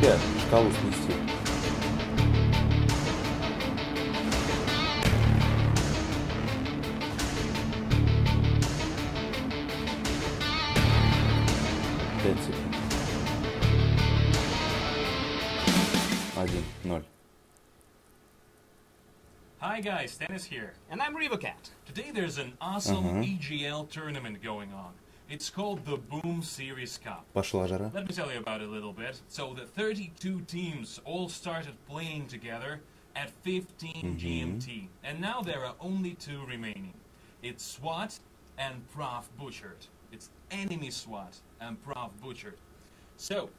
вообще шкалу снести. Пять секунд. 1-0. Hi guys, Dennis here. And I'm RevoCat. Today there's an awesome EGL tournament going on. It's called the Boom Series Cup. Пошла жара. Let me tell you about it a little bit. So the 32 teams all started playing together at 15 GMT. And now there are only 2 remaining. It's SWAT and Prof Butchered. It's enemy SWAT and Prof Butchered. So,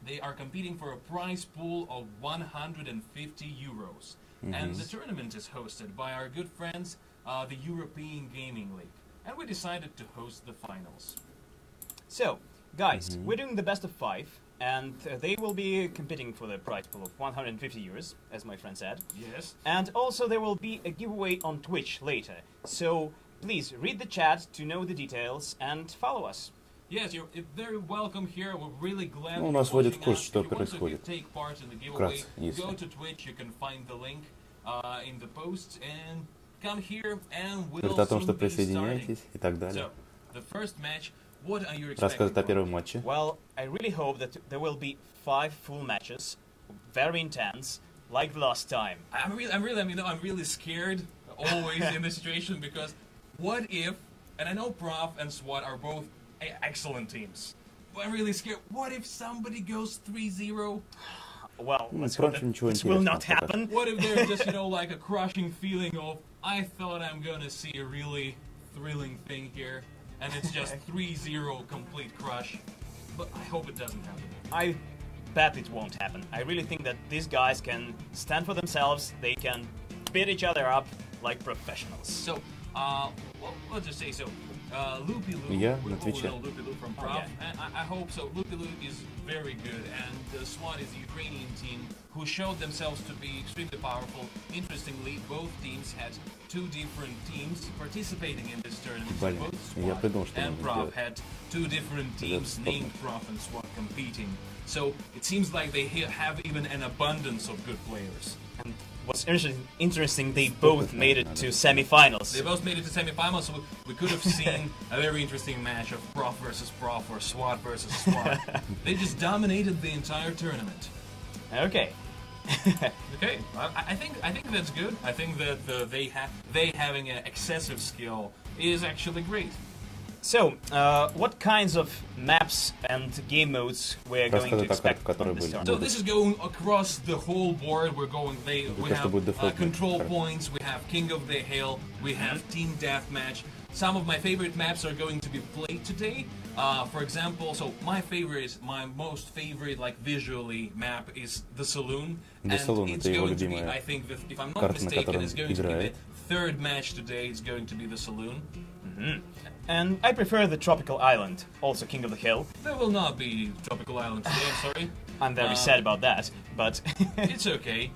they are competing for a prize pool of 150 euros. And the tournament is hosted by our good friends, the European Gaming League. And we decided to host the finals. So, guys, we're doing the best of 5, and they will be competing for the prize pool of 150 euros, as my friend said. Yes. And also there will be a giveaway on Twitch later. So, please read the chat to know the details and follow us. Yes, you're very welcome here. We're really glad У нас вводит в курс, us. что If you want to происходит. take part in the giveaway, Вкратце, если. go to Twitch, you can find the link in the post, and come here, and we'll Говорит о том, soon что be присоединяйтесь и так далее. So, the first match, what are you expecting? Рассказывает о первом матче. Well, I really hope that there will be 5 full matches, very intense, like last time. I'm really scared always in this situation, because what if, and I know Prof and SWAT are both excellent teams, but I'm really scared. What if somebody goes 3-0? Well, let's hope Впрочем, that ничего this will интересного not пока. happen. What if there's just, like a crushing feeling of, I thought I'm gonna see a really thrilling thing here, and it's just 3-0 complete crush. But I hope it doesn't happen. I bet it won't happen. I really think that these guys can stand for themselves. They can beat each other up like professionals. So, well, let's just say so. Loopy Loo, Я we на all Твиче. know Loopy Loo from Prof, and I hope so. Loopy Loo is very good, and SWAT is a Ukrainian team who showed themselves to be extremely powerful. Interestingly, both teams had 2 different teams participating in this tournament. So Блин, both я SWAT придумал, что and нужно Prof сделать. had 2 different teams стоп. named Prof and SWAT competing. So it seems like they have even an abundance of good players. And what's interesting, they both made it to semifinals. They both made it to semifinals, so we could have seen a very interesting match of Prof versus Prof or SWAT versus SWAT. They just dominated the entire tournament. Okay. Okay, I think that's good. I think that they having an excessive skill is actually great. So, what kinds of maps and game modes we're going to Рассказывай о expect картах, которые from this были. So tournament? this is going across the whole board. We Только что have будет дефолтный control карта. points, we have King of the Hill, we have Team Deathmatch. Some of my favorite maps are going to be played today. For example, so my most favorite, like visually map is the Saloon. The Saloon, it's это его going to be, любимая I think, that if I'm not карта, на mistaken, которой it's он going to be the играет. 3rd match today. It's going to be the Saloon. And I prefer the Tropical Island, also King of the Hill. There will not be Tropical Island today. I'm sorry. I'm very sad about that, but It's okay.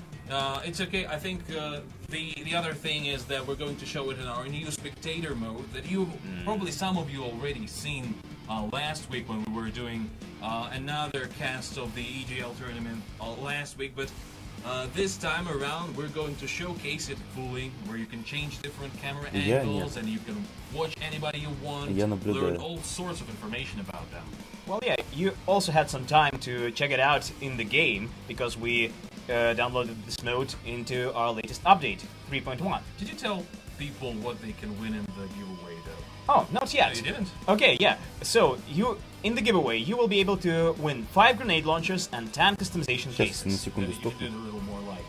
It's okay. I think the other thing is that we're going to show it in our new spectator mode that probably some of you already seen last week when we were doing another cast of the EGL tournament last week. But this time around, we're going to showcase it fully, where you can change different camera angles and you can watch anybody you want, learn all sorts of information about them. well, yeah, you also had some time to check it out in the game because we downloaded this mode into our latest update, 3.1. Did you tell people what they can win in the giveaway, though? Oh, not yet. No, you didn't? Okay, yeah. So, in the giveaway, you will be able to win 5 grenade launchers and 10 customization Сейчас, на cases. секунду, You стоп. did a little more like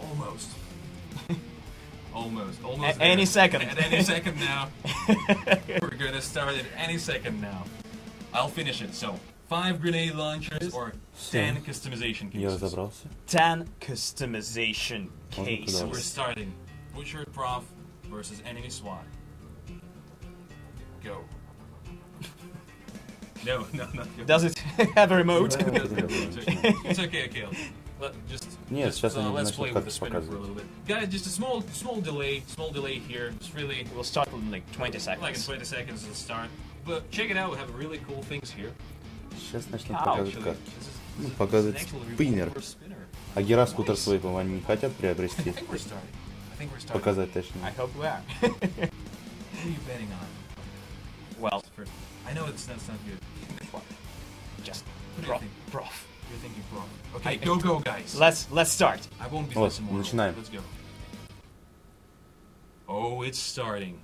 almost. Almost Any there. second. At any second now. We're gonna start it any second now. I'll finish it. So, 5 grenade launchers or 10 customization Я cases. разобрался. 10 customization cases. So we're starting Butchered Prof versus enemy SWAT. Go. No. Does it have a remote? It's okay, Akil. Нет, сейчас они let's начнут play with the как-то spinner for a little показывать. bit. Guys, just a small delay here. It's really We'll start in like 20 seconds. like in 20 seconds to start. But check it out, we have really cool things here. Сейчас начнут Ouch. показывать Actually, карты. Ну, It's an показывает actual спиннер. revolver spinner. А гироскутер свой, по-моему, они не хотят приобрести. I think we're starting. I think we're starting. Показать I точнее. hope we are. What are you betting on? Well, First, I know that's not good. just What do you prof. think? Prof. You're thinking wrong. Okay, I- go, guys. Let's start. I won't be Вот, listening more. начинаем. Let's go. Oh, it's starting.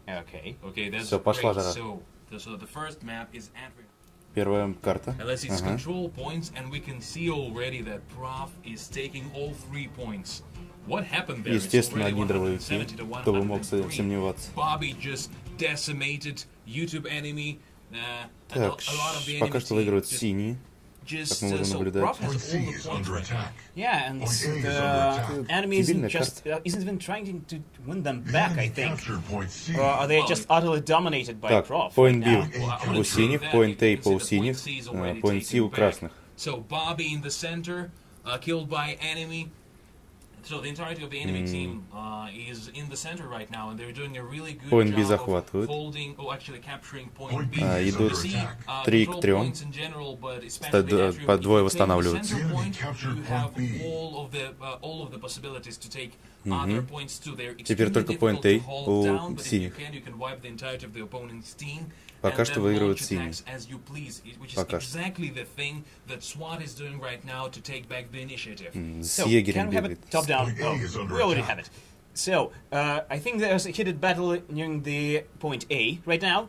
Okay. Okay, that's Всё, пошла great. жара. So the first map is Antwerp. Первая карта. And let's see, it's Ага. control points, and we can see already that Prof is taking all 3 points. What happened there? It's Естественно, already одни дровые 170 to Кто бы мог 103. сомневаться. Bobby just decimated YouTube enemy. Так, a lot of the пока enemy что team выигрывают just- синие. just, как мы можем so наблюдать. Prof has Point all C the is points. under attack. Yeah, and Point A is under the attack. enemy isn't Дебильная just isn't even trying to win them back. I think. Captured point C. Or are they just utterly dominated by Так, Prof? point right B now? Well, I у wouldn't say синих, that. point You A can по see that синих, point C is already point C taken у back. красных. So Bobby in the center, killed by enemy. So the entirety of the enemy team is in the center right now, and they're doing a really good Point B job of захватывают. holding, actually capturing point Point B. B is идут under See, attack. 3 к control 3. points in general, but especially Ста- Atrium, по if двое you take the восстанавливаются. center point, Captured you have point B. all of the possibilities to take other points too. They're Теперь extremely только point difficult A to hold у down, but if you синих. can wipe the entirety of the opponent's team. Пока And что then выигрывают launch синие. attacks as you please, which is Пока что. exactly the thing that SWAT is doing right now to take back the initiative. С So, can егерем we have a бегает. top-down? Point A Oh, is under we already attack. have it. So, I think there's a heated battle near the point A right now.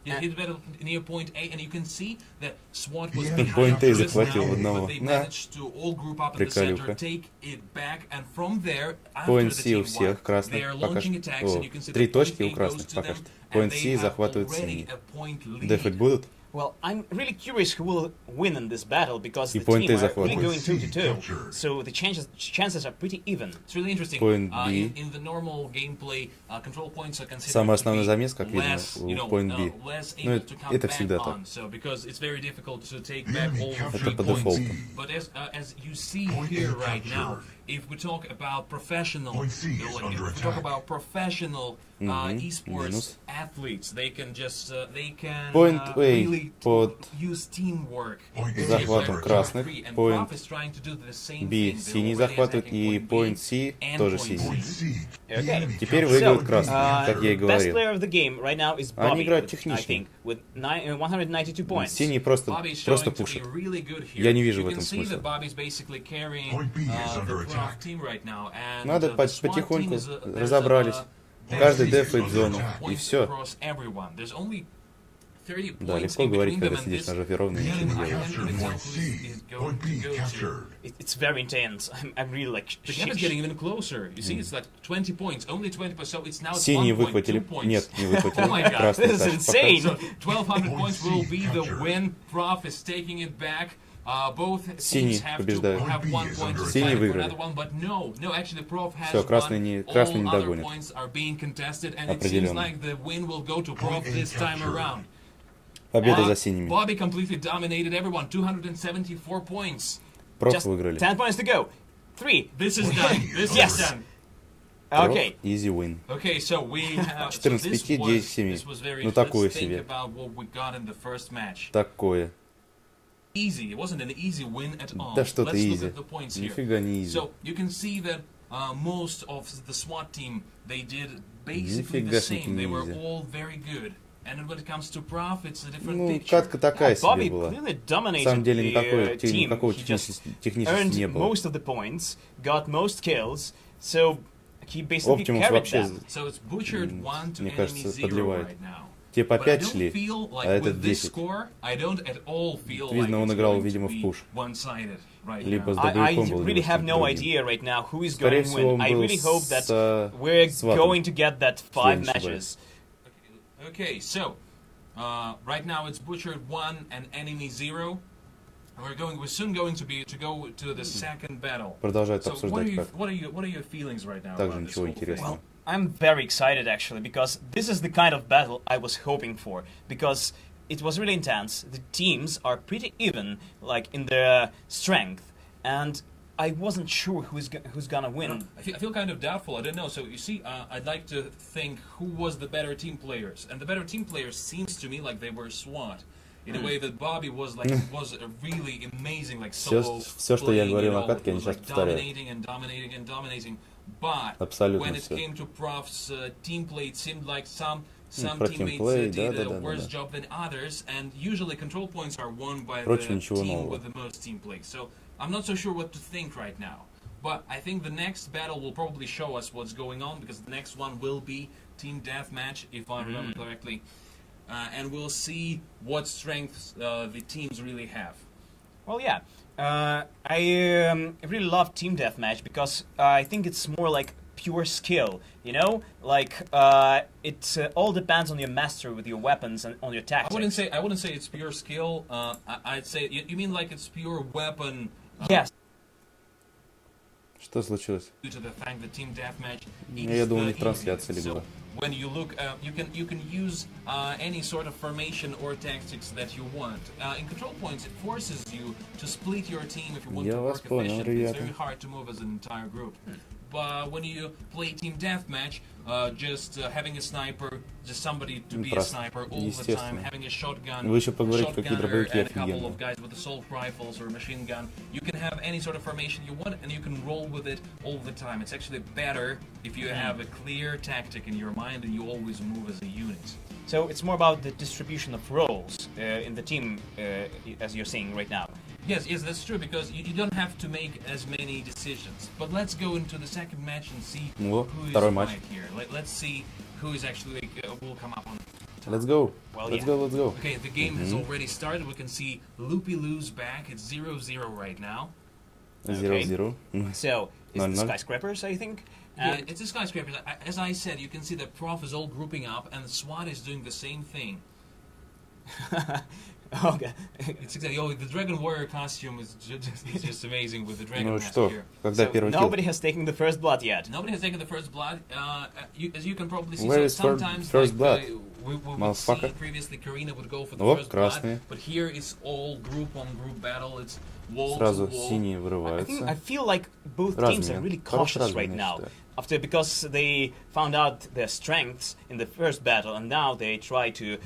You hit battle near point A, and you can see that SWAT was Yeah. behind Point A this захватил now, одного. but they На. managed to all group up in the center, Приколюха. take it back, and from there, after Point the C у team всех won, красных they are пока launching что. attacks, and О, you can see 3 that точки point у A красных goes to пока them, что. and Point they C have захватывают already синие. a point lead. Дефать будут? Well, I'm really curious who will win in this battle because И the point team A are really захватывают. going 2-2. Captured. So the chances are pretty even. It's really interesting. Point B. In the normal gameplay, control points are considered Самый to основной be замес, как видно, less, у you know, Point B. less Ну, able to come это back всегда так. on, so because it's very difficult to take The back enemy all captured 3 по point points. дефолту. B. But as you see Point here A right now, captured. if we talk about professional, Point C is if under we talk attack. about professional esports минус. athletes, they can just they can Point A really под use teamwork. Point to A take захватом back красных, free, and point Prof is trying to do the same B thing. They're синий already захватывает, attacking и B point C and тоже point синий. Point C. The Okay. enemy Теперь captured выигрывают point B. красные, как я и Best говорил. player of the game right now is Они Bobby, играют with, I технично. think, with 192 points. Синие просто Bobby's showing просто to be пушат. really good here. Я не вижу You в can этом see смысла. that Bobby's basically carrying Point B is the under Prof attack. team right now, and Надо the SWAT потихоньку team is, there's разобрались. there's Каждый Point C дефает is зону, under attack. и points все. across everyone. There's only 30 Да, points легко in говорить, between когда them, and сидишь this на жопе ровно и The ничего не enemy делаешь. captured point C. Point B captured. It's very intense. I'm really like The gap is getting even closer. You see, it's like 20 points, only 20 points. So it's now it's Синие 1 point, 2 выхватили. points. Нет, не Oh my выхватили. God, Красные this is так, insane. So 1200 points will be the Captured. win. Prof is taking it back. Both Синие teams have побеждают. to have 1 point to Синие fight for выиграли. another one, but no, actually Prof has Всё, красные won. не- красные не All other догонят. points are being contested, and it seems Определенно. like the win will go to Prof Point A this time captured. around. Победа за синими. Bobby completely dominated everyone. 274 points. Проф Just выиграли. 10 points to go. 3. This is done. This Yes. is done. Проф, Okay. easy win. Okay, so we have. 14-5, 10-7. This was very. Ну, такое let's think себе. about what we got in the first match. Такое. Easy. It wasn't an easy win at all. Да что-то Let's look easy. at the points here. Нифига не easy. So you can see that most of the SWAT team they did basically the Нифигашеньки same. They were не easy. all very good. And when it comes to Prof, it's a different Ну, picture. катка такая Bobby себе была. clearly На dominated самом деле the никакого team. никакого He just техничности earned не было. most of the points, got most kills, so he basically Optimus carried вообще, them. So it's butchered 1 to мне enemy кажется, 0 подливает. right now. Те по But I 5 don't шли, feel like а with этот this 10. score, I don't at all feel Видно, like он it's играл, going видимо, to в be пуш. one-sided right Либо now. с I дробовиком был, really либо с have no другим. idea right now who is Скорее going to всего, win. он I был really hope that с we're сватом. going to get that 5 не ошибаюсь. matches. Okay, so right now it's butchered 1 and enemy 0. We're soon going to go to the second battle. Продолжают So what are обсуждать you, как. what are your feelings right now Также about this ничего whole thing? интересного. I'm very excited actually because this is the kind of battle I was hoping for because it was really intense. The teams are pretty even, like in their strength, and I wasn't sure who's gonna win. I feel kind of doubtful. I don't know. So you see, I'd like to think who was the better team players, and the better team players seems to me like they were SWAT. in a way that Bobby was like was a really amazing like Всё, solo. всё, что я playing, говорил you на know, катке, he они was, сейчас like, повторяют. dominating and dominating and dominating. But Абсолютно when it всё. came to Prof's team play, it seemed like some про teammates teamplay, did a да. worse job than others, and usually control points are won by Впрочем, the ничего team нового. with the most team play. So I'm not so sure what to think right now. But I think the next battle will probably show us what's going on, because the next one will be team deathmatch, if I remember correctly, and we'll see what strengths the teams really have. Well, yeah. I really love team deathmatch because I think it's more like pure skill, you know? Like, it all depends on your mastery with your weapons and on your tactics. I wouldn't say it's pure skill. I'd say you mean like it's pure weapon. Yes. Что случилось? Due to the fact that team deathmatch Я думал, у них is трансляция easiest. легла. So when you look, you can use any sort of formation or tactics that you want. In control points, it forces you to split your team if you want Я to вас work понял, efficiently. It's ребята. very hard to move as an entire group. But when you play team deathmatch, just having a sniper, just somebody to be a Просто, sniper all the time, естественно. having a shotgun, Вы еще поговорите, a какие shotgunner, дробовики and a couple офигенные. of guys with assault rifles or a machine gun. You can have any sort of formation you want, and you can roll with it all the time. It's actually better if you have a clear tactic in your mind and you always move as a unit. So it's more about the distribution of roles in the team, as you're seeing right now. Yes, that's true, because you don't have to make as many decisions. But let's go into the second match and see Во, who is второй матч. right here. Let's see who is actually will come up on. Let's go. Well, Let's yeah. go, let's go. Okay, the game has already started. We can see Loopy Lou's back. It's 0-0 right now. 0-0. So, it's the 0-0. skyscrapers, I think. Yeah, And it's a skyscraper. As I said, you can see that Prof is all grouping up, and SWAT is doing the same thing. okay. It's exactly. Oh, the Dragon Warrior costume is just amazing with the dragon Ну mask что, here. когда So, первый Nobody килл? has taken the first blood yet. Nobody has taken the first blood. As you can probably see, Where so is sometimes first blood? we would Motherfucker. see previously Karina would go for the Оп, first blood, красные. but here it's all group on group battle. It's wall Сразу to wall. синие I вырываются. feel like both Разные. teams are really Хороший cautious размен, right я now. считаю. Because they found out their strengths in the first battle, and now they try to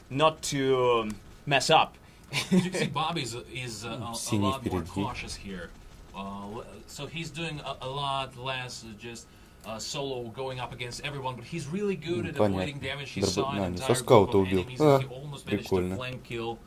not to mess up. As you can see, Bobby is a Синий lot more впереди. cautious here. So he's doing a lot less just solo going up against everyone, but he's really good at avoiding Понятно. damage. He saw an Не, entire со group скаута of убил. enemies, and he almost managed to Прикольно. flank kill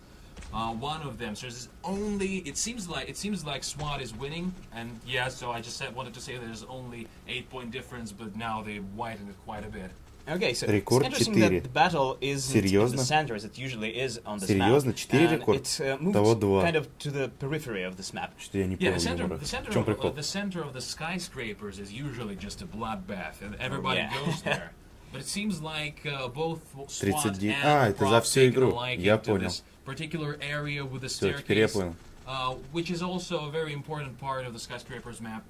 one of them. So there's only it seems like SWAT is winning, and yeah. So I just wanted to say there's only 8-point difference, but now they widened it quite a bit. Okay, so Рекорд it's interesting 4. that the battle is in the Серьезно? center as it usually is on this Серьезно? map. 4 And рекорд? it moved Того 2. kind of to the periphery of this map. Что я не Yeah, помню, the Мурат. center В чем прикол? of the skyscrapers is usually just a bloodbath, and everybody Yeah. goes there. But it seems like both SWAT 39. and Это за Prof всю taken a игру. liking Я to понял. this particular area with the Всё, теперь я staircase, понял. which is also a very important part of the skyscrapers map.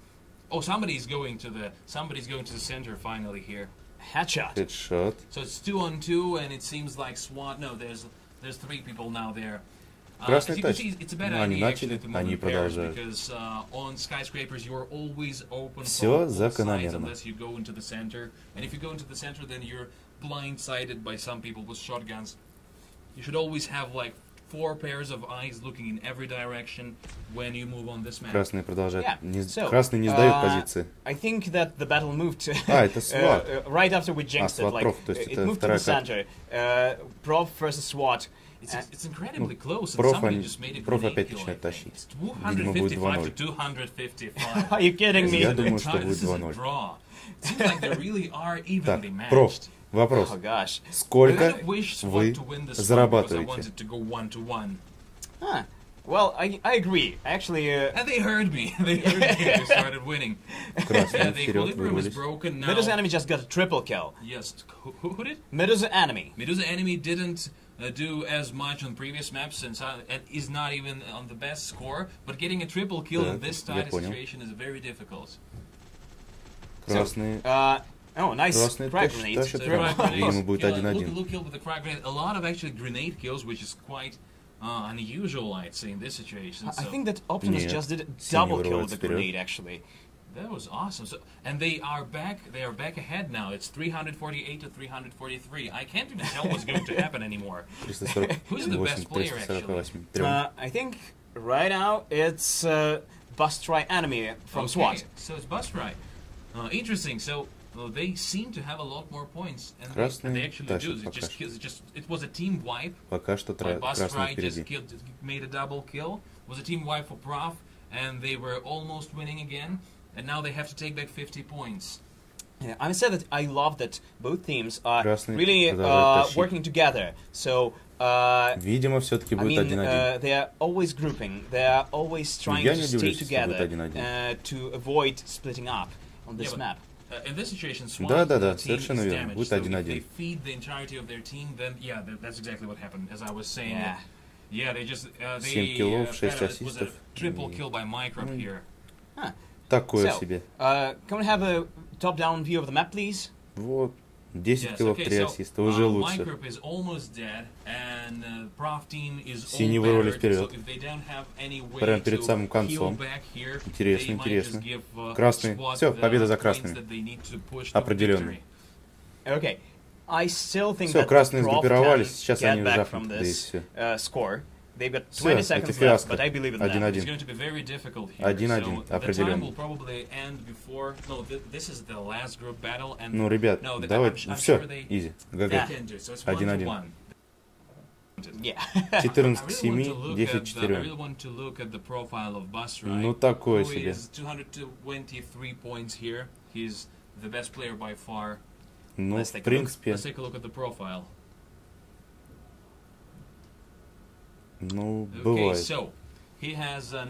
Oh, somebody's going to the center finally here. Headshot. Хедшот. So it's 2-on-2, and it seems like SWAT. No, there's 3 people now there. Красный As you can тач. see, it's a bad Ну, они idea actually начали, to move они in pairs, продолжают. because on skyscrapers you are always open Всё from both sides закономерно. unless you go into the center. And if you go into the center, then you're blindsided by some people with shotguns. You should always have like 4 pairs of eyes looking in every direction when you move on this map. Красные продолжают. Yeah. Не- So, Красные не сдают позиции. I think that the battle moved это SWAT. right after we jinxed it. SWAT Like, Prof, то есть it это moved to вторая the center. Prof versus SWAT. It's incredibly close, and Проф, somebody они- just made a проф grenade опять kill, I начинает think. тащить. It's Видимо, будет 255 2-0. to 255. Are you kidding me? Я думаю, что This будет is a 2-0. draw. It seems like they really are Так, evenly Проф, matched. вопрос. Oh gosh. I Сколько kind of wish SWAT вы to win this one because I зарабатываете? wanted to go 1-1. Huh. Well, I agree. Actually, And they heard me. They heard me. They started winning. Yeah, Красные the вперед equilibrium is вырвались. broken now. Medusa enemy just got a triple kill. Yes. Who did? Medusa enemy. Medusa enemy didn't do as much on previous maps and is not even on the best score, but getting a triple kill in this я tight понял. situation is very difficult. Красные. Oh, nice Красные frag тащат, grenade. тащат So прямо. frag grenades, Видимо, будет kill, 1-1. look kill with the frag grenade. A lot of actually grenade kills, which is quite unusual, I'd say, in this situation. I So think that Optimus Нет, just did a синий double kill вырывается with the вперед. grenade, actually. That was awesome. So, and they are back. They are back ahead now. It's 348 to 343. I can't even tell what's going to happen anymore. Who's the best player actually? I think right now it's Bustry Enemy from SWAT. So it's Bustry. Interesting. So they seem to have a lot more points, and they actually do. It was a team wipe. Пока что красный впереди. Just made a double kill. It was a team wipe for Prof, and they were almost winning again. And now they have to take back 50 points. Yeah, I said that I love that both teams are Красный really working together. So, Видимо, все-таки будет 1-1. they are always grouping. They are always trying to stay together to avoid splitting up on this map. In this situation, SWAT team is damaged. Будет So if 1-1. they feed the entirety of their team, then that's exactly what happened. As I was saying, they just 7 киллов, 6 it was a ассистов. triple kill by Microb here. Такое So, себе. can we have a top-down view of the map, please? Вот. 10 киллов, 3 ассиста. Уже лучше. Microb is almost dead, and Prof team is Синие вырвались вперед. so if they don't have any way Прямо перед to самым heal концом. back here, Интересно, they might just интересно. give, Красный. SWAT Все, the победа за points красными. that they need to push to Определенно. victory. Okay. I still think Все, that красные Prof сгруппировались, can сейчас get они back жахнут, from да и this все. score. They've got Всё, 20 это seconds left, фиаско. but I believe in them. 1-1. It's going to be very difficult here. 1-1, so the time определенно. will probably end before. No, this is the last group battle, and Ну, ребят, no, давайте, I'm все, sure they изи, ГГ. can do. So it's 1-1. 1-1. Yeah. 14 к I 7, really 10 к 4. really want to look at the profile of Bustry. Ну, такое Who себе. is 223 points here. He's the best player by far. Ну, Let's в take принципе, a look at the profile. ну, Okay, бывает. so he has 15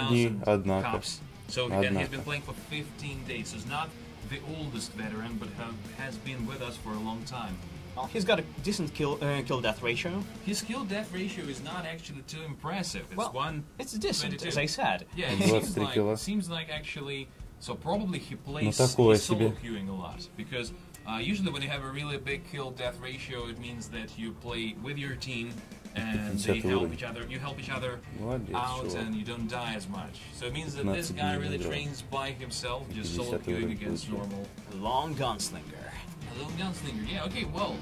дней, 93,000 однако. cups. So and he's Однако. been playing for 15 days. So he's not the oldest veteran, but has been with us for a long time. Well, he's got a decent kill-death ratio. His kill-death ratio is not actually too impressive. It's Well, one. It's decent, 22. as I said. Yeah, it 23 кило. seems like actually. So probably he plays Ну, такое he's solo себе. queuing a lot because usually when you have a really big kill-death ratio, it means that you play with your team and they 50 help уровень. each other. You help each other Молодец, out чувак. and you don't die as much. So it means that this 15 guy дней really играл. trains by himself, just solo 50 queuing уровень against получил. normal. Long gunslinger. A little gunslinger. Yeah. Okay. Well,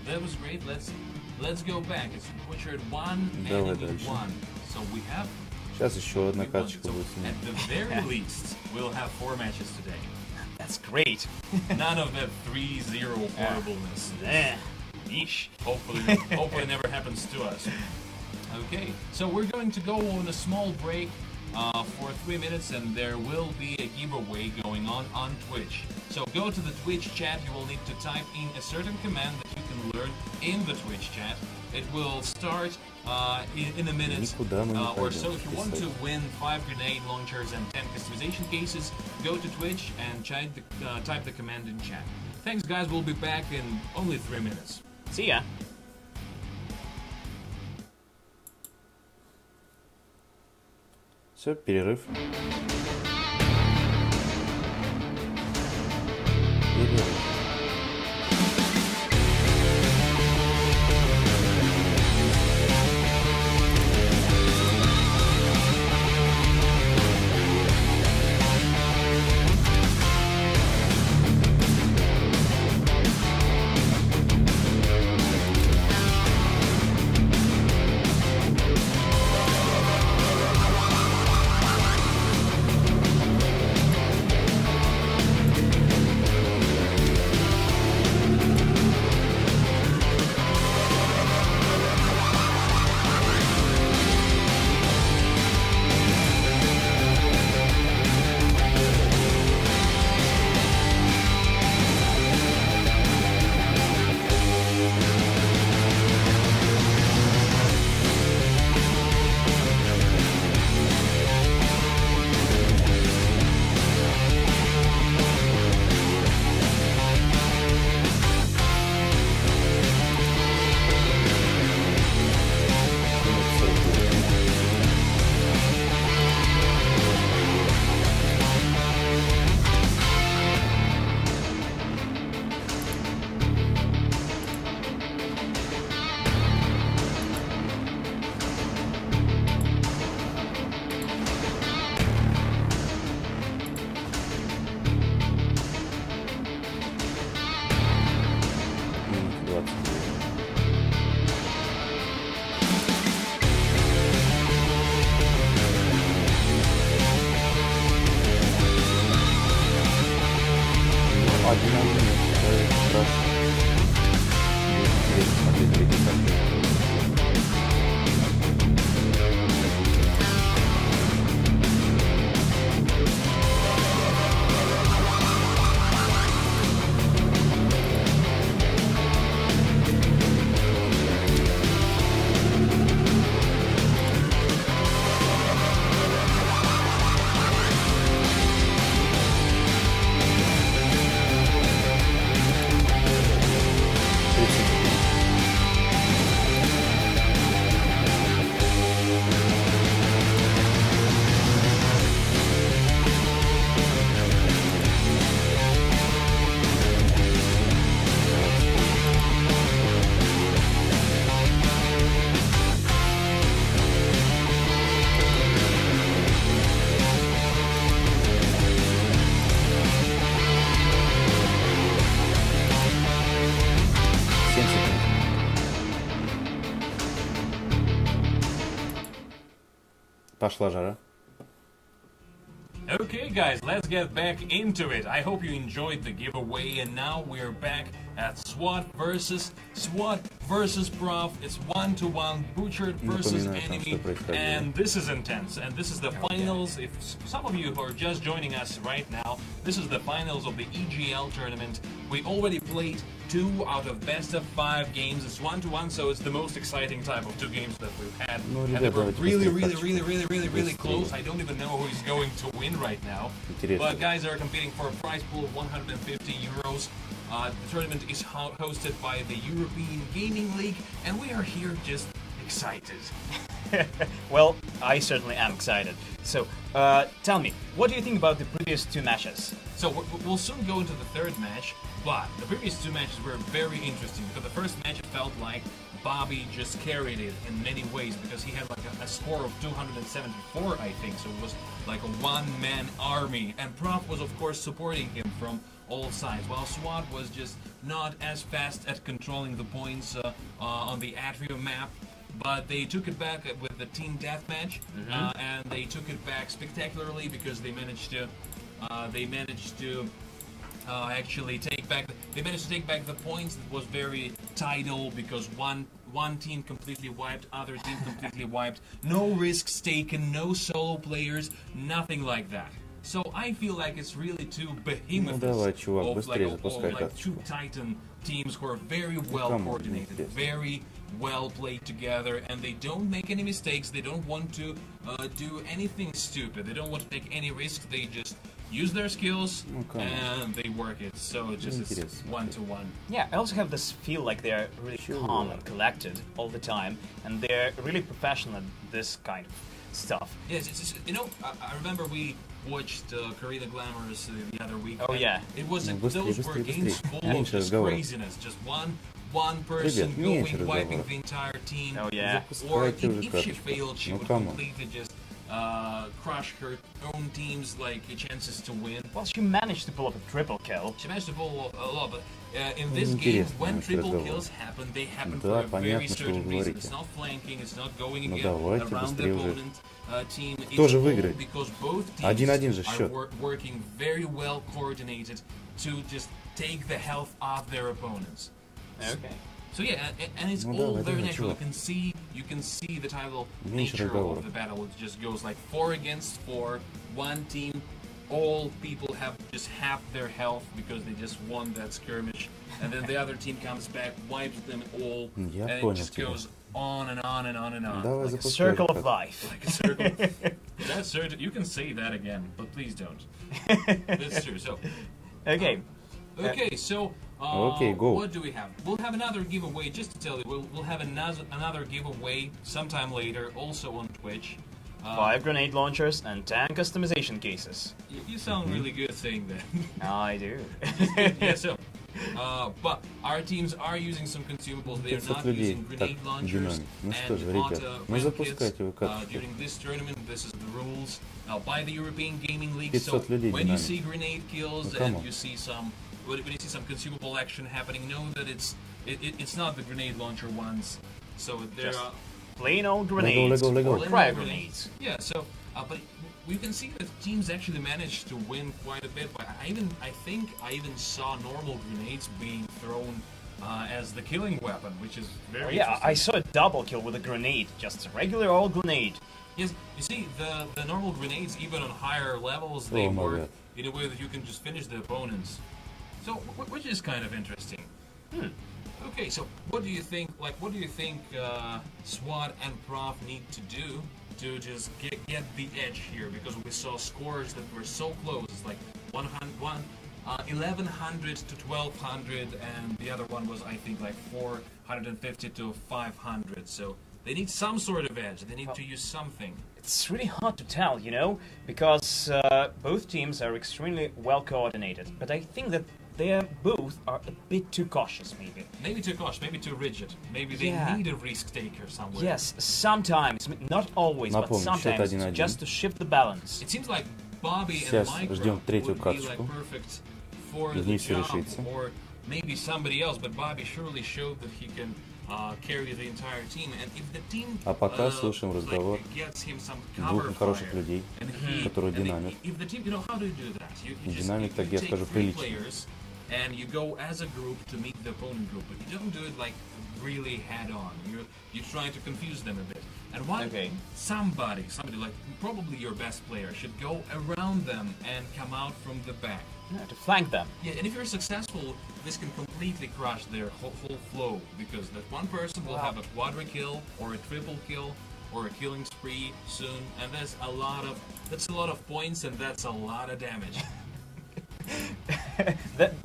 that was great. Let's go back. It's butchered one, Давай enemy дальше. one. So we have. Сейчас еще одна we won. карточка So будет. at the very least, we'll have 4 matches today. That's great. None of that 3-0 horribleness. Yeesh. Hopefully never happens to us. Okay, so we're going to go on a small break for 3 minutes, and there will be a giveaway going on Twitch. So go to the Twitch chat. You will need to type in a certain command that you can learn in the Twitch chat. It will start in a minute Никуда мы не or пойдем so. If you want to писать. win 5 grenade launchers and 10 customization cases, go to Twitch and type the command in chat. Thanks, guys. We'll be back in only 3 minutes. See ya. Все, перерыв. Перерыв. 20. Один на один, это страшно. Будет интересно смотреть третий контент. Пошла жара. Okay, guys, let's get back into it. I hope you enjoyed the giveaway, and now we're back at SWAT versus Prof. It's 1-to-1, Butchered versus Enemy, and this is intense. And this is the finals. If some of you who are just joining us right now, this is the finals of the EGL tournament. We already played 2 out of best of 5 games. It's 1-to-1, so it's the most exciting type of 2 games that we've had. And they were really close. I don't even know who is going to win right now. But guys are competing for a prize pool of 150 euros. The tournament is hosted by the European Gaming League, and we are here just excited. Well, I certainly am excited. So, tell me, what do you think about the previous 2 matches? So we'll soon go into the 3rd match, but the previous 2 matches were very interesting, because the first match it felt like Bobby just carried it in many ways, because he had like a score of 274, I think, so it was like a one-man army, and Prof was of course supporting him from all sides, while SWAT was just not as fast at controlling the points on the Atrium map. But they took it back with the team deathmatch, and they took it back spectacularly, because they managed to actually take back. They managed to take back the points. It was very tidal, because one team completely wiped, other team completely wiped. No risks taken, no solo players, nothing like that. So I feel like it's really 2 behemoths of like 2 titan teams who are very well coordinated, very well played together, and they don't make any mistakes. They don't want to do anything stupid. They don't want to take any risks. They just use their skills and they work it. So it's just it's 1-to-1. Yeah, I also have this feel like they're really calm and collected all the time, and they're really professional at this kind of stuff. Yes, it's you know, I remember we watched Korea Glamorous the other week. Oh yeah. It was those were games full of just craziness. Just one person going, wiping the entire team. Oh yeah. Or if she failed, she would completely just crush her own team's like chances to win. Well, she managed to pull up a triple kill. She managed to pull a lot, but in this game, when triple kills happen, they happen for a very certain reason. It's not flanking, it's not going again around the opponent team. It's all because both teams are working very well coordinated to just take the health off their opponents. Okay. So yeah, and it's all very natural. You can see the title nature of the battle. It just goes like 4 against 4. One team, all people have just half their health because they just won that skirmish, and then the other team comes back, wipes them all, and it just goes on and on and on and on. Like a circle of life. Like a circle. That's certain. You can say that again, but please don't. That's true. So. Okay. Okay, so okay, go. What do we have? We'll have another giveaway. Just to tell you, we'll have another giveaway sometime later, also on Twitch. 5 grenade launchers and 10 customization cases. You sound really good saying that. I do. Yeah, so. But our teams are using some consumables. They are not using grenade launchers and auto kits during this tournament. This is the rules by the European Gaming League. So when you see grenade kills and you see some when you see some consumable action happening, know that it's not the grenade launcher ones. So there Just are plain old grenades Lego, Lego. or Lego cryo grenades. grenades. Yeah, so but we can see that teams actually managed to win quite a bit. But I think I even saw normal grenades being thrown as the killing weapon, which is very Oh, yeah, I interesting. saw a double kill with a grenade, just a regular old grenade. Yes, you see, the normal grenades, even on higher levels, they Oh my work God. in a way that you can just finish the opponents. So, which is kind of interesting. Okay, so what do you think? Like, what do you think SWAT and Prof need to do to just get the edge here? Because we saw scores that were so close. It's like 1100 to 1200, and the other one was, I think, like 450 to 500. So they need some sort of edge. They need to use something. It's really hard to tell, you know, because both teams are extremely well coordinated. But I think that they both are a bit too cautious, maybe. Maybe too cautious, maybe too rigid. Maybe they Yeah. need a risk taker somewhere. Yes, sometimes, not always, but Напомню, счет sometimes, 1-1. just to shift the balance. It seems like Bobby and Сейчас Micro ждем третью would be like карточку. perfect for И the вниз job, решится. or maybe somebody else. But Bobby surely showed that he can carry the entire team. And if the team А пока слушаем like, разговор gets him some двух cover хороших fire, людей, and he, которые and динамят. if the team, you know, how do you do that? You just Динамик, так я take скажу, 3 прилично. players, and you go as a group to meet the opponent group, but you don't do it like really head on. You try to confuse them a bit. And one somebody like probably your best player should go around them and come out from the back. Yeah, to flank them. Yeah, and if you're successful, this can completely crush their whole flow, because that one person will have a quadra kill or a triple kill or a killing spree soon, and that's a lot of points, and that's a lot of damage.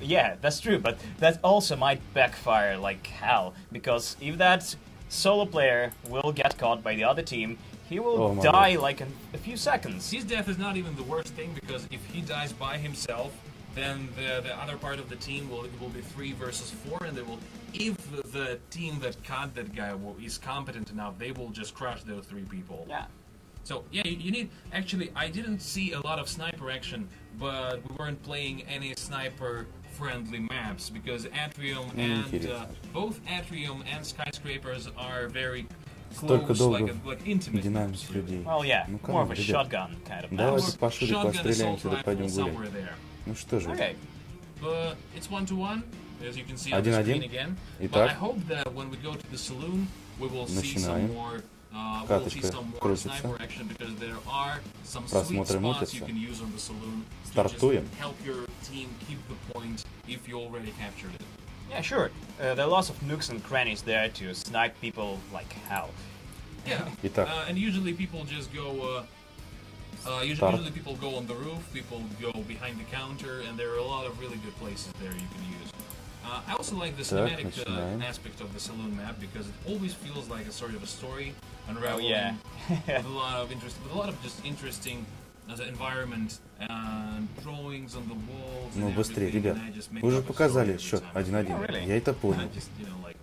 Yeah, that's true, but that also might backfire like hell, because if that solo player will get caught by the other team, he will Oh my die God. like in a few seconds. His death is not even the worst thing, because if he dies by himself, then the other part of the team will be 3 versus 4, and they will, if the team that caught that guy is competent enough, they will just crush those 3 people. Yeah. So yeah, you need, actually, I didn't see a lot of sniper action, but we weren't playing any sniper friendly maps, because Atrium and Интересно. both Atrium and Skyscrapers are very Столько close, долго like intimate динамить maps, really. людей. Well, yeah, Ну, more of a ребят. shotgun kind of map. Давайте пошли, Shotgun постреляемся, assault да пойдем rifle гулять. somewhere there. Ну что же, Okay. But it's 1-1, as you can see on the 1-1. screen again. But Итак. I hope that when we go to the saloon, we will see Начинаем. some more. We'll see Каточка some more крутится. sniper action, because there are some sweet Просмотры spots you мутятся. can use on the saloon to Стартуем. just help your team keep the point if you already captured it. Yeah, sure. There are lots of nooks and crannies there to snipe people like hell. Yeah. Итак. And usually people just go. Старт. Usually people go on the roof, people go behind the counter, and there are a lot of really good places there you can use. I also like the Так, cinematic начинаем. aspect of the saloon map, because it always feels like a sort of a story unraveling yeah. with a lot of just interesting environment and drawings on the walls. Ну and быстрее, everything, ребят. and I just make Вы же up a показали story every счет time. 1-1. Oh, really? Я это And I понял. just, you know, like,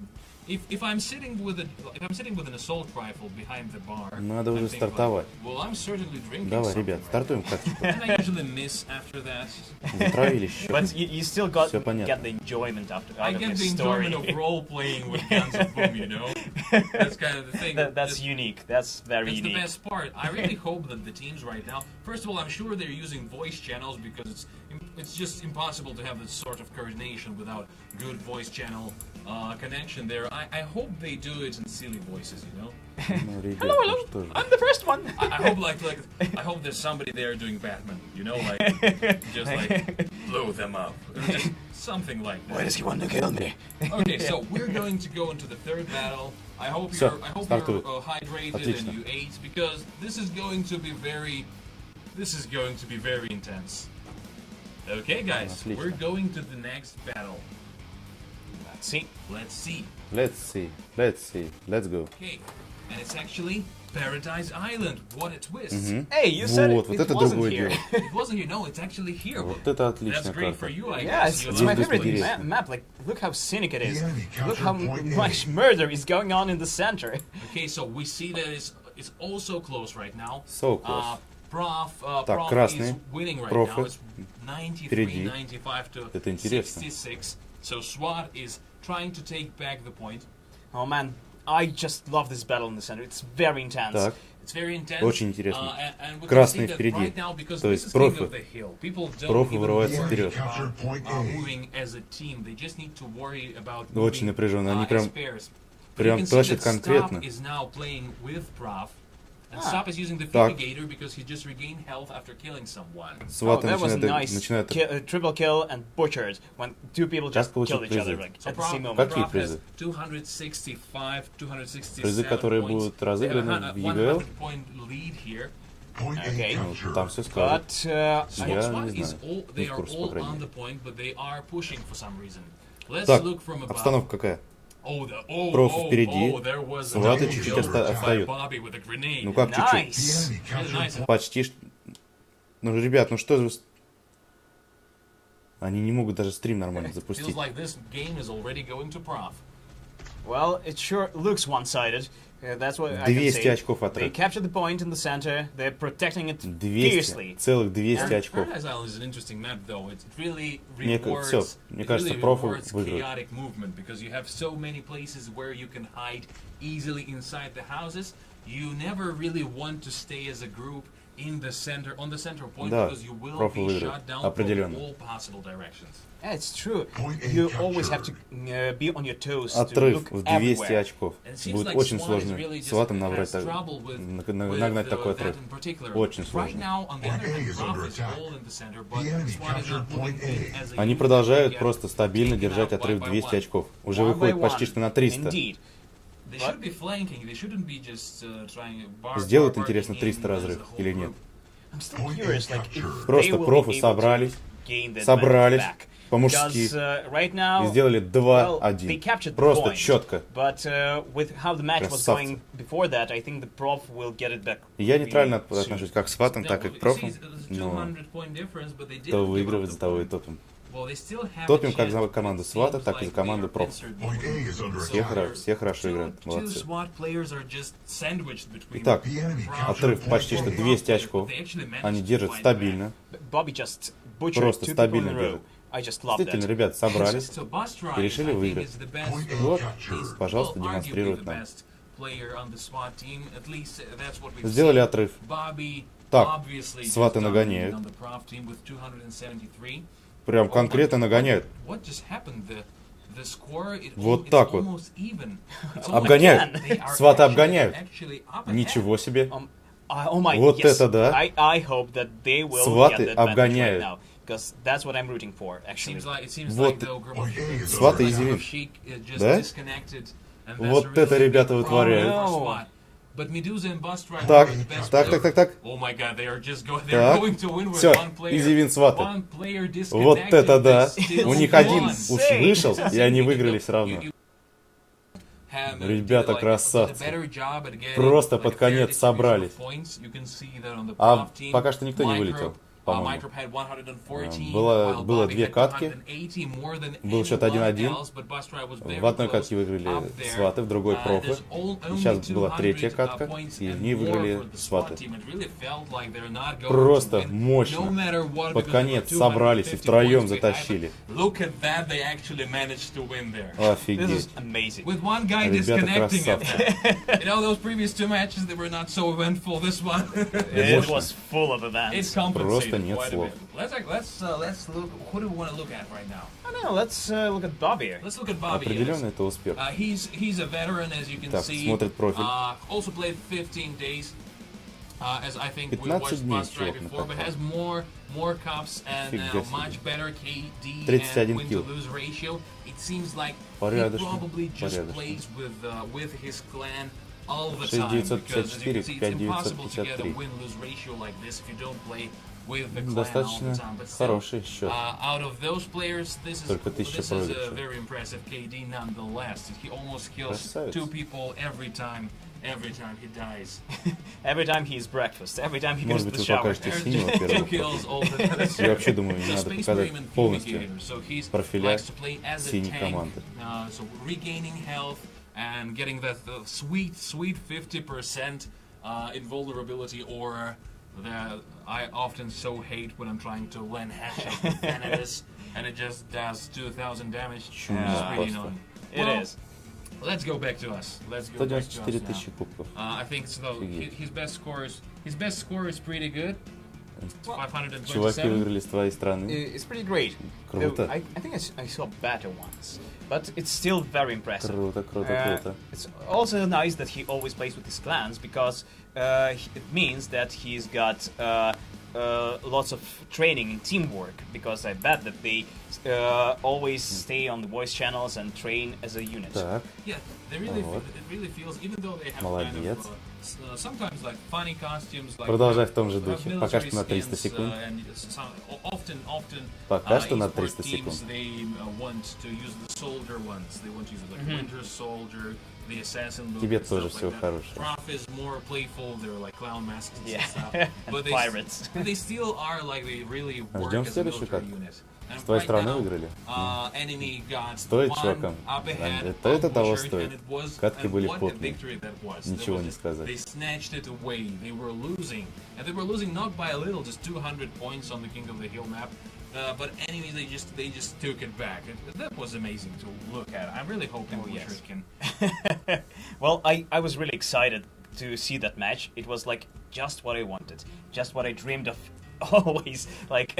if I'm sitting with an assault rifle behind the bar, Надо I уже think, стартовать. like, well, I'm certainly drinking Давай, something ребят, right стартуем карточку. now. And I usually miss after that. Затравили счет. But you still got Всё понятно. get the enjoyment out I of get the the story. enjoyment of role-playing with Guns of Boom, you know? That's kind of the thing. That's unique. That's very That's the unique. best part. I really hope that the teams right now, first of all, I'm sure they're using voice channels, because it's just impossible to have this sort of coordination without good voice channel connection there. I hope they do it in silly voices, you know? Ну, ребят, Hello, hello. ну что же. I'm the first one. I hope I hope there's somebody there doing Batman, you know, like just like blow them up, just something like that. Why does he want to kill me? Okay, so we're going to go into the third battle. I hope Всё, you're стартует. hydrated Отлично. and you ate, because this is going to be very intense. Okay, guys, Отлично. we're going to the next battle. Let's see. Let's see. Let's see. Let's go. Okay, and it's actually Paradise Island. What a twist! Hey, you said Вот, it, вот it это wasn't другое here. дело. It wasn't here. No, it's actually here. Вот это That's отличная great for карта. you, I Yeah, guess. You it's like my this favorite place. интересно. map. Like, look how scenic it is. The enemy Look how captured point A. much murder is going on in the center. Okay, so we see that it's also close right now. So close. Так, Prof красные. is winning right Профы. now. It's 93, Впереди. 95 to Это интересно. 66. So SWAT is trying to take back the point. Oh man, I just love this battle in the center. It's very intense. Так, It's very intense. очень интересно. And we can Красные see that впереди. right now, because То this есть is king профы. of the hill. People don't Профы even вырываются worry вперед. about moving as a team. They just need to worry about Очень moving, напряженно. Они as прям pairs. But you прям can see тащат that конкретно. Stop is now playing with Prof. And Ah. Stop is using the Так. Fumigator because he just regained health after killing someone. Oh, Сваты that was начинают... nice. начинают... Triple kill and butchered when two people Как just получить killed each other призы? like, So at the same Prof, moment. Какие Prof has призы? 265, 267 Призы, которые points. будут They have разыграны a в EGL. 100-point lead here. Okay. Ну, там все скажут. But Я SWAT не is знаю. all, Не they в are курсе, по all крайней on мере. the point, but they are pushing for some reason. Let's Так, look from above. обстановка какая? Проф впереди. there was Сваты a чуть-чуть kill by отстают. Bobby with a grenade. Ну как чуть-чуть? nice. Really nice. Почти... Ну, ребят, ну что за... Они не могут даже стрим нормально Feels запустить. like this game is already going to Prof. Well, it sure looks one-sided. That's what I can 200 say. очков They отрыв. captured the point in the center. They're protecting it 200. fiercely. Целых 200 And очков. Paradise Island is an interesting map, though. It really Мне rewards, всё, мне it кажется, really профы rewards выиграют. chaotic movement because you have so many places where you can hide easily inside the houses. You never really want to stay as a group in the center, on the center point, Да, because you will профы be выиграют. shot down from Определенно. all possible directions. Yeah, it's true. Point A You always have captured. to be on your toes to Отрыв look в 200 everywhere. очков. And it seems Будет like очень SWAT is сложно really just сватом has набрать, trouble with нагнать такой that отрыв. in particular. Очень Right сложно. now, on the Point other A hand, is Prof under is attack. all in the center, but The enemy SWAT is not captured point moving A. as a Они unit. продолжают They просто get стабильно taken держать out отрыв one by 200 one. очков. Уже One by выходит one. почти что на 300. Indeed. They should be flanking. They shouldn't be just trying Сделают, интересно, 300 разрыв или нет? I'm still curious, like, if they Просто will профы be able собрались, to gain the собрались advantage back. по-мужски Because, right now, и сделали well, they 2-1. captured the Просто point. четко. But with how the match was Красавцы. going before that, I think the prof will get it back. И я really нейтрально soon. отношусь как к сватам, так и к профам. Но кто выигрывает, за того и топим. Топим как за команду свата, так и за команду проф. Point A is under Все, attack. все хорошо играют, молодцы. Итак, Итак, отрыв почти что 200 очков. Они держат стабильно. Bobby just butchered Просто two people стабильно in a row. держат. I just love Действительно, that. ребят, собрались. и решили выиграть. Вот, пожалуйста, демонстрируют нам. Сделали Сделали отрыв. Так, сваты нагоняют. Прям конкретно нагоняют. Вот так вот. Обгоняют. Again. Сваты обгоняют. Ничего себе. Oh my, Вот yes. это да. I hope that they will Сваты get that advantage обгоняют. right now, because that's what I'm rooting for, actually. Вот. Сваты изъявили. Да? Вот это ребята вытворяют. Oh, Так, так. Так, Все, изъявин сваты. Вот это да. У них один уж вышел, и они выиграли все равно. Ребята красавцы. Просто под конец собрались. А пока что никто не вылетел, по-моему. Было две катки. Был счет 1-1. В одной катке выиграли сваты, в другой профы. И сейчас была третья катка, и в ней выиграли сваты. Просто мощно. Под конец собрались и втроем затащили. this Офигеть. is amazing. With one guy Ребята disconnecting at красавцы. that. You know, those previous two matches, they were not so eventful. This one, It was full of events. it's compensated Просто нет quite a слов. bit. Let's look. Who do we want to look at right now? I don't know, let's look at Bobby here. Let's look at Bobby. Определенно это успех. He's a veteran, as you can Так, see. смотрит профиль. Also played 15 days. As I think we 15 watched дней Bust Strike чувак before, but накопал. has more cups and Фига себе. much better KD 31 and win to килл. lose ratio. It seems like Порядочно, he probably just порядочно. plays with his clan all the time, because as you 6954, can see, it's impossible to get a 5953. win-lose ratio like this if you don't play with the clan all Достаточно the time. But still, хороший счет. out of those players, this Только 1000 is a проигрышей. very impressive KD nonetheless. He almost kills Красавец. 2 people every time he dies. Every time he eats breakfast, every time he goes Может to быть, the вы shower. покажете синего первого Two kills all the time. Я вообще думаю, не So надо Space показать Marine полностью Fumigator. So he профиля likes to play as a синей tank, команды. so regaining health and getting that sweet 50% invulnerability or I often so hate when I'm trying to land headshot with Thanatos, and it just does 2,000 damage. It's pretty annoying. It Well, is. Let's go back to us. Let's go back to us 194 now. тысячи кубков. I think so. His best score is pretty good. Чуваки 527. выиграли с твоей страны. It's pretty great. Круто. I think I saw better ones, but it's still very impressive. Круто, круто. It's also nice that he always plays with his clans because it means that he's got lots of training in teamwork. Because I bet that they always stay on the voice channels and train as a unit. Так, Yeah, they really Вот. it really feels, even though they have Молодец. kind of sometimes like funny costumes, like Продолжай в том же have духе. Пока military что на 300 skins, секунд. and often Пока что на e-sport 300 teams, секунд. they want to use the soldier ones. They want to use like Winter Soldier, the assassin look, Тебе and тоже stuff всего like that. хорошего. Prof is more playful. They're like clown masks and Yeah, stuff. and But pirates. but they still are like they really work Ждем as a следующую military катку. unit. And С твоей right стороны now, выиграли. enemy got Стоит, one чувакам. up ahead, Это того butchered, стоит. and it was- Катки and были what a потные. victory that was. Ничего That was не just- сказать. They snatched it away. They were losing, and they were losing not by a little, just 200 points on the King of the Hill map. But enemies, they just took it back. That was amazing to look at. I'm really hoping Butchers can. Well, I was really excited to see that match. It was like just what I wanted, just what I dreamed of always. Like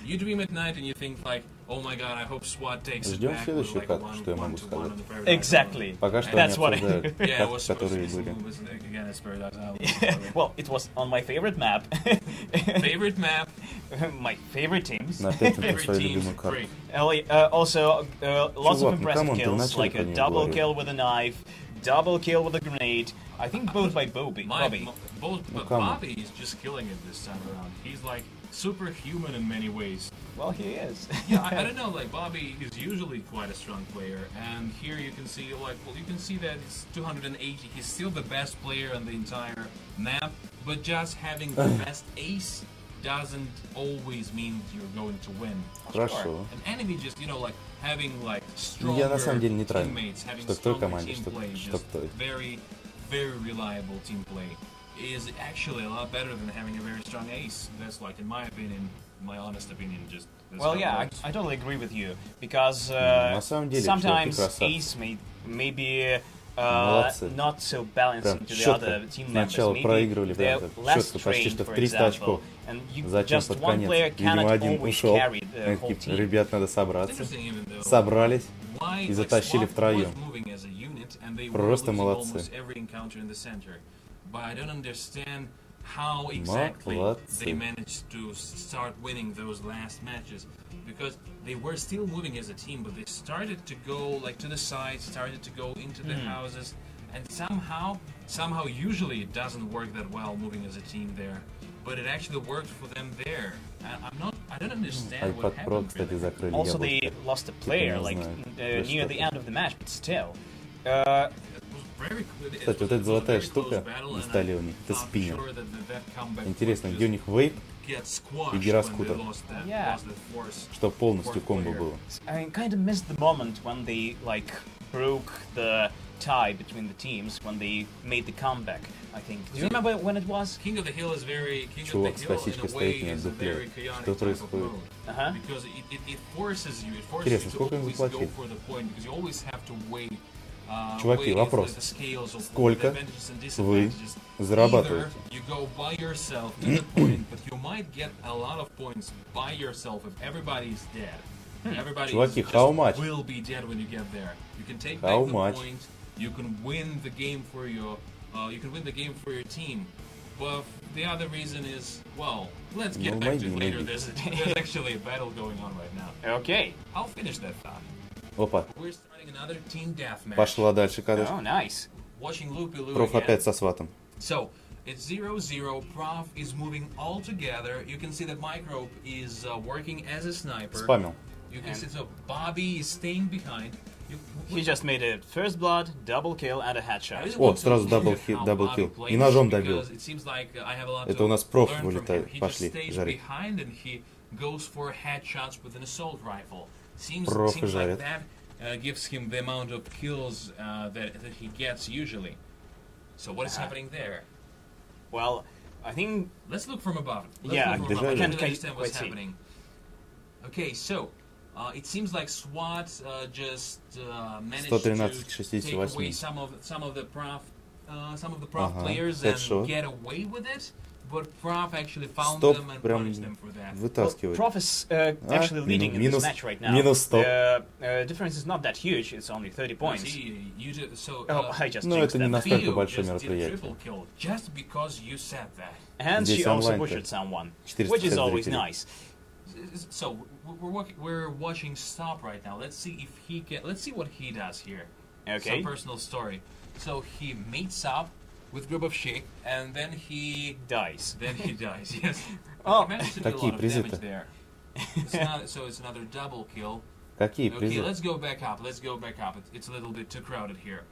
You dream at night and you think like, oh my god, I hope SWAT takes it Ждем back. следующую with, like, катку, one- что я могу 1-1 сказать. on the Paradise exactly. Пока что они That's what I- обсуждают Island. Yeah, it was катки, которые supposed to были. be smooth again as Paradise Island. Well, it was on my favorite map. Favorite map, My favorite teams. На опять на favorite свою teams, любимую карту. great. Also, lots Чувак, of ну impressive камон, ты kills, вначале like про a него double говорил. kill with a knife, double kill with a grenade. I think both by Bobby. Bobby. But come on. Bobby is just killing it this time around. He's like superhuman in many ways. Well, he is. Yeah, I don't know. Like Bobby is usually quite a strong player, and here you can see, like, well, you can see that it's 280. He's still the best player on the entire map, but just having the best ace doesn't always mean you're going to win. Хорошо. An enemy just, like having like Я на самом stronger деле нейтрален. teammates, having Что к той stronger команде, team что play, к just той. very, very reliable team play is actually a lot better than having a very strong ace. That's like, in my opinion, my honest opinion, just. that's Well, how it yeah, works. I totally agree with you because На самом деле, sometimes чуваки красавцы. ace may be Молодцы. not so balancing Прям to the четко. other team members. Сначала Maybe проигрывали they're прям less четко, почти trained, что в for 300 example, очков. and Затем just под one player конец, видимо, cannot один always ушел. carry the whole team. Ребят, надо It's собраться. interesting even though. Собрались. Why, и like, затащили SWAT втроем. was moving as a unit, and they were Просто losing молодцы. almost every encounter in the center. But I don't understand how exactly Молодцы. they managed to start winning those last matches, because they were still moving as a team, but they started to go like to the sides, started to go into the houses, and somehow usually it doesn't work that well moving as a team there, but it actually worked for them there. And I don't understand what iPad Pro, happened. кстати, really. закрыли. Also, Я they вот lost a player не like знаю, near что the это. end of the match, but still. Кстати, вот эта золотая штука на столе у них, это спиннер. Интересно, где у них вейп, и гироскутер, Yeah. что полностью комбо было. I kind of missed the moment when they like broke the tie between the teams when they made the comeback. I think. Do you remember when it was? King of the Hill is very King Чувак of с the Hill косичкой in a way стоит меня is a very дуплет. chaotic Что type of происходит? mode. Uh-huh. Because it forces you Интересно, to сколько им always go заплатили? for the point, because you always have to weigh. Чуваки, weigh вопрос. the scales of Сколько the advantages and вы disadvantages. зарабатываете? Either you go by yourself to the point, but you might get a lot of points by yourself if everybody is dead. Everybody Чуваки, is how just much? will be dead when you get there. You can take How back the much? point. You can win the game for your. You can win the game for your team. But the other reason is, well, let's get Well, back to it maybe, later. maybe. There's actually a battle going on right now. Okay. I'll finish that thought. Опа, We're starting another team deathmatch. пошла дальше кадр. Oh, nice. Watching Loopy Loo Проф again. опять со сватом. So, it's 0-0. Prof is moving all together. You can see that Microbe is working as a sniper. Спамил. You can see, so Bobby is staying behind. He just made a first blood, double kill, and a I headshot. really О, want to сразу look дабл at how килл. Bobby plays, И ножом добил. because it seems like I have a lot Это to у нас проф learn from вылетает. him. He Пошли, just stays жарить. behind and he goes for headshots with an assault rifle. Seems Проф и like жарит. that gives him the amount of kills that he gets usually. So what is happening there? Well, I think. Let's look from above. Yeah, look from above. I can't can't understand what's quite see. happening. Okay, so it seems like SWAT just managed to 113 take away 68. some of the Prof players headshot. and get away with it. But Prof actually found Стоп, them and прям punished them for that. вытаскивает. Prof is actually leading in this match right now. Минус 100. Difference is not that huge. It's only 30 points. See, you do, so, Oh, I just Ну, jinxed это не that. настолько Theo большое just did a мероприятие. triple kill just because you said that. And Здесь she also онлайн-то butchered someone, 450 which is always зрителей. nice. So we're watching Stop right now. Let's see if he can. Let's see what he does here. Okay. Some personal story. So he meets up with group of Sheik, and then he Dies. dies. Yes. Oh. He managed to do a Какие lot of призы-то? damage there. So it's another double kill. Какие Okay, призы? let's go back up. Let's go back up. It's a little bit too crowded here.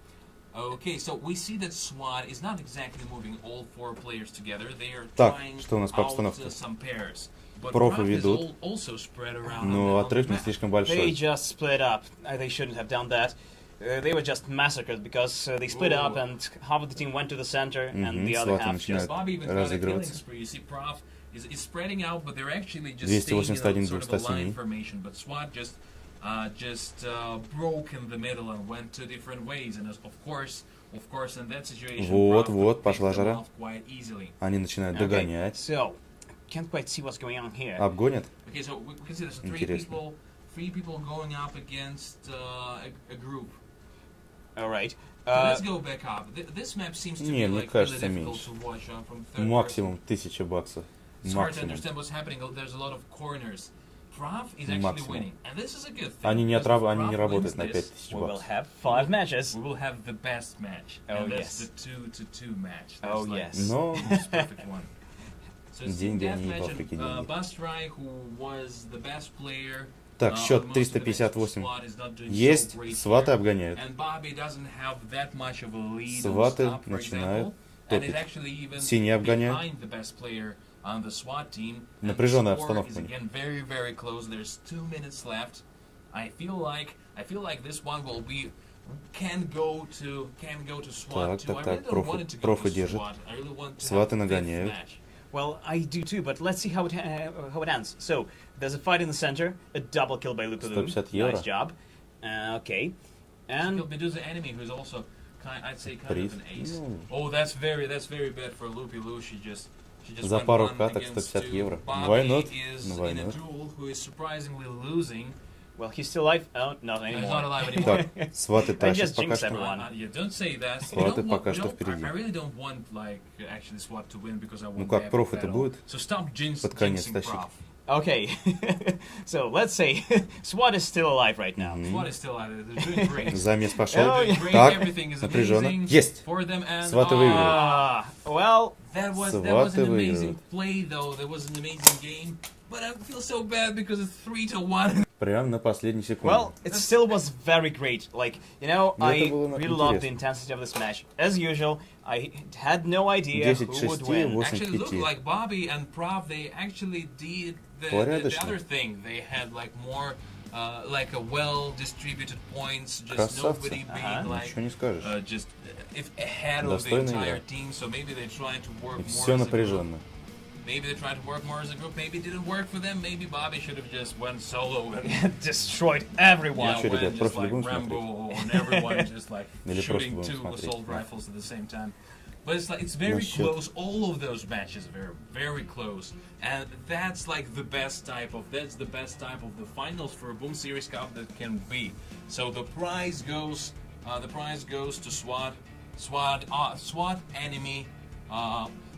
Okay, so we see that SWAT is not exactly moving all four players together. They are Так, trying что у нас по out обстановке? some pairs. But Профы Prof is ведут. also spread around Но on the отрыв не map. слишком They большой. just split up. They shouldn't have done that. They were just massacred because they split up Ooh. and half of the team went to the center and the other SWAT half начинают just... Bobby even got a killing разыгрываться. spree. You see, Prof is spreading out, but they're actually just 281 staying in a sort of a 207. line formation. But SWAT just broke in the middle and went two different ways. And of course, in that situation, Вот, Prof вот, could pick пошла them жара. off quite easily. Они начинают Okay, догонять. so, can't quite see what's going on here. Обгонят? Okay, so we can see there's Интересно. three people going up against a group. Alright. So let's go back up. This map seems to Не, be мне like really кажется, difficult меньше. to watch from third person. Максимум 1000 баксов. It's hard to Максимум. understand what's happening. There's a lot of corners. Prof is actually Максимум. winning, and this is a good thing. Они не, because if они не Prof работают wins на this, 5000 We will баксов. have 5 matches. We will have the best match. Oh, and that's yes. the 2-2 match. That's Oh, like yes. Но the most perfect one. So it's Деньги, team они по deathmatch, Африке and деньги. Bastrai, who was the best player. Так, счет on most of the matches, 358. SWAT is not doing so Есть, great сваты here. обгоняют. And Bobby doesn't have that much of a lead Сваты on Stop, for начинают example, and топить. is actually even Синие обгоняют. behind the best player on the SWAT team. And Напряженная the score обстановка is у них. again very, very close. There's 2 minutes left. I feel like this one will be can go to SWAT too. I really don't want it to go профы to держат. SWAT. I really want to Сваты have a fifth нагоняют. match. Well, I do too, but let's see how it ends. So, there's a fight in the center, a double kill by Lupilou. 150 евро. Nice job. Okay. And He'll be doing the enemy who's also I'd say kind Приз. of an ace. Ну, Oh, that's very bad for Loopy Lou. She just За went пару one каток against 150 two. евро. Bobby Why not? is Ну, why in a not? duel who is surprisingly losing. well, he's still alive. Oh, not He's anymore. not alive anymore. Так, сваты I тащат just пока jinxed что. everyone. You don't say that. SWAT You don't пока want- что you don't- впереди. I really don't want like actually SWAT to win because I want. Ну как, the epic профы-то battle. будет So stop под конец jinxing тащить. Prof. Okay. So, let's say SWAT is still alive right now. SWAT is still out there. They're doing great. Замес пошел. Oh, yeah. Great, Так, everything is напряженно. amazing Есть! for them and Сваты выиграли. Well, That was Сваты an amazing выигрывают. play though. That was an amazing game. But I feel so bad because it's 3-1. Прям на последней секунде. well, it still was very great. Like, you know, Ну, это I было really loved the интересно. intensity of this match. As usual, I had no idea 10 who would 6, win. 8 Actually, looked 5. like Bobby and Prof. They actually did the Порядочно. other thing. They had like more, like a well-distributed points. Just Красавцы. nobody being Ага. like Ничего не скажешь. just if ahead of the Достойная entire игра. team. So maybe they're trying to work И more. все as a group. напряженно. Maybe they're trying to work more as a group. Maybe it didn't work for them. Maybe Bobby should have just went solo and Destroyed everyone. Чё, went ребят, just профили like будем Rambo and everyone just like Или просто shooting будем 2 смотреть, assault да. rifles at the same time. But it's like it's very Насчет- close. All of those matches are very close, and that's like the best type of the finals for a Boom Series Cup that can be. So the prize goes to SWAT. SWAT enemy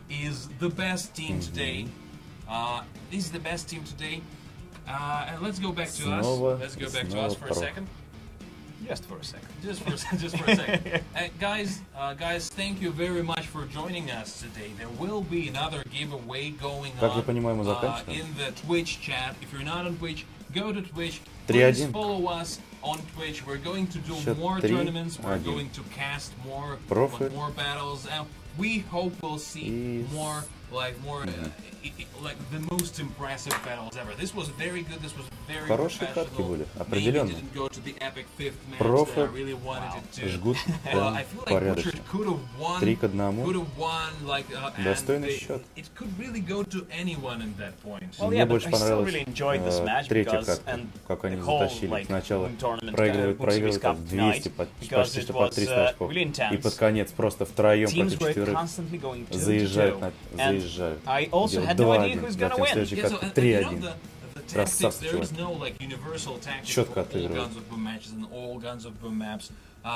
is the best team today. This is the best team today. And let's go back to us. Снова- Let's go back to снова us for a Prof. second. Just for a second. Just for a second. Guys, thank you very much for joining us today. There will be another giveaway going Как я on понимаю, мы заканчиваем? in the Twitch chat. If you're not on Twitch, go to Twitch, please 3-1. follow us on Twitch. We're going to do Счет more 3-1. tournaments. We're going to cast more Профи. more battles. And we hope we'll see more like like the most impressive battles ever. This was very good. This was very Хорошие катки professional. были, Maybe определенно. didn't go to the epic fifth match Профи that I really wanted it to. жгут I прям feel like порядочно. Butcher could have won. 3-1. Could have won like Достойный and счет. it could really go to anyone in that point. Well, Мне yeah, but больше I still понравилось really enjoyed this match третья because катка, and как они the whole затащили. like Сначала tournament проигрывают Cup 200, tonight, почти because it что под was 300 очков. really И intense. под конец просто втроем Teams против were четверых constantly going toe заезжают, to toe. And заезжают. I also Делают had no idea 2-1, who's gonna затем win. следующей Yeah, so, катке and you know 3-1. the tactics, Красавцы, there is чувак. no like universal tactics Четко for all отыгрывают. guns of boom matches and all guns of boom maps.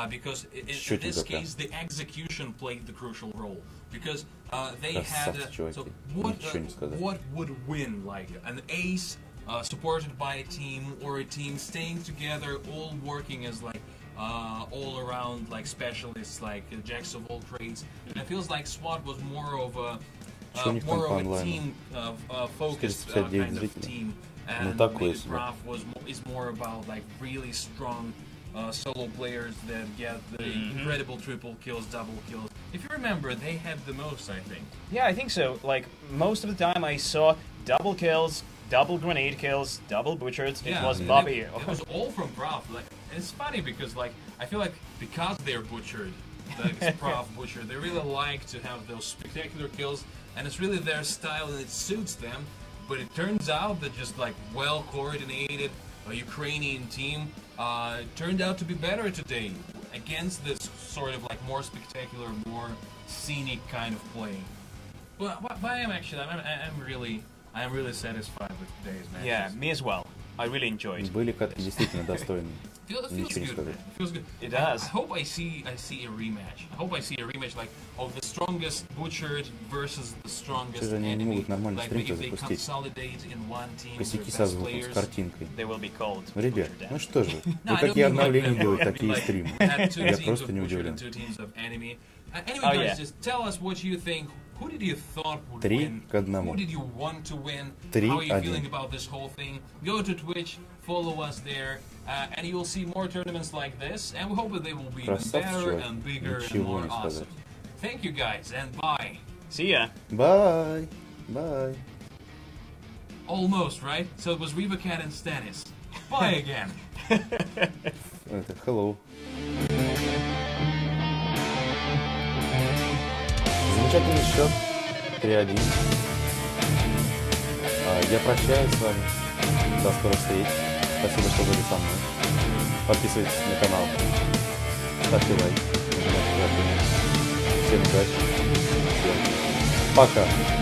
Because in this Четенько прям. case, the execution played the crucial role. Because they had Красавцы, чуваки. so what Ничего не сказать. what would win like an ace supported by a team or a team staying together, all working as like all around like specialists, like jacks of all trades. And it feels like SWAT was more of a Что у них там more по of a онлайну? team focused 459 kind of зрителей. team. Ну, And такое maybe себе. Graf is more about like really strong solo players that get the incredible triple kills, double kills. If you remember, they had the most, I think. Yeah, I think so. Like most of the time, I saw double kills, double grenade kills, double butchered. It was and Bobby. It was all from Graf. Like it's funny because like I feel like because they're butchered, like Prof butcher, they really like to have those spectacular kills, and it's really their style and it suits them. But it turns out that just like well coordinated Ukrainian team turned out to be better today against this sort of like more spectacular, more scenic kind of play. But I am actually, I am really satisfied with today's match. Yeah, me as well. I really enjoyed. Были катки действительно достойные. It feels Ничего не good. сказать. Man. It feels good. It does. I hope I see a rematch. I hope I see a rematch like of the strongest butchered versus the strongest Что же они не enemy. могут нормально Like стрим-то if they запустить? consolidate in one team, Косяки their со best звуком, с players. картинкой. They will be called. Ребят, Butcher ну Dance. что же, No, вы I don't какие mean like обновления that. делают, I mean такие like стримы. had two Я teams просто of не butchered удивлен. and two teams of enemy. Anyway, Oh, guys, yeah. just tell us what you think. Who did you thought would 3-1. win? Who did you want to win? 3-1. How are you feeling about this whole thing? Go to Twitch, follow us there, and you will see more tournaments like this. And we hope that they will be even Красавцы, better чувак. and bigger and Ничего more не awesome. сказать. Thank you guys, and bye. See ya. Bye. Bye. Almost, right? So it was Reva Cat and Stannis. Bye again. Это hello. Замечательный счет. 3-1. Я прощаюсь с вами. До скорых встреч. Спасибо, что были со мной. Подписывайтесь на канал. Ставьте лайк. Нажимайте колокольчик. Всем удачи. Всем пока.